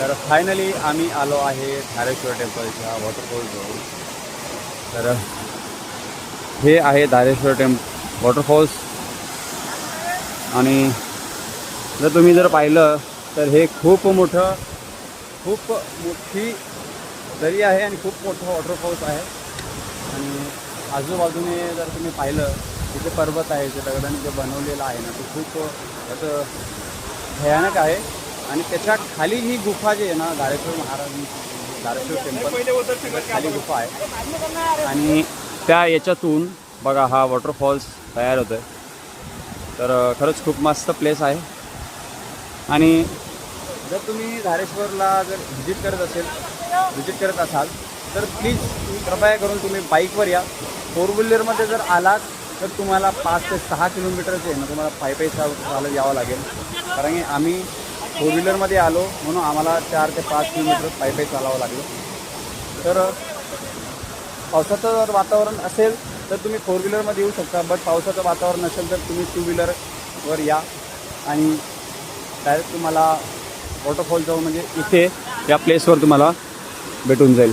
तर फायनली आम्ही आलो आहे धारेश्वर टेम्पलच्या वॉटरफॉल जवळ. तर हे आहे धारेश्वर वॉटरफॉल्स. आणि जर पाहिलं तर हे खूप मोठी दरी आहे आणि खूप मोठं वॉटरफॉल्स आहे. आणि आजूबाजूने जर तुम्ही पाहिलं तिथे पर्वत आहे, जे दगडाने जे बनवलेलं आहे ना, ते खूप असं भयानक आहे. आणि त्याच्या खाली ही गुफा जी आहे ना, धारेश्वर टेम्पल खाली गुफा आहे. आणि त्या याच्यातून बघा हा वॉटरफॉल्स तयार होतो आहे. तर खरंच खूप मस्त प्लेस आहे. आणि जर तुम्ही धारेश्वरला जर व्हिजिट करत असाल तर प्लीज कृपया करून तुम्ही बाईकवर या. 4 व्हीलरमध्ये जर आलात तर तुम्हाला 5 ते 6 किलोमीटरचे आहे ना, तुम्हाला पायी चालत यावं लागेल. कारण की आम्ही 4 व्हीलरमध्ये आलो म्हणून आम्हाला 4 ते 5 किलोमीटर पायी चालावं लागलं. तर पावसाचं जर वातावरण असेल तर तुम्ही 4 व्हीलरमध्ये येऊ शकता, बट पावसाचं वातावरण नसेल तर तुम्ही 2 व्हीलरवर या आणि डायरेक्ट तुम्हाला वॉटरफॉल जाऊ, म्हणजे इथे या प्लेसवर तुम्हाला भेटून जाईल.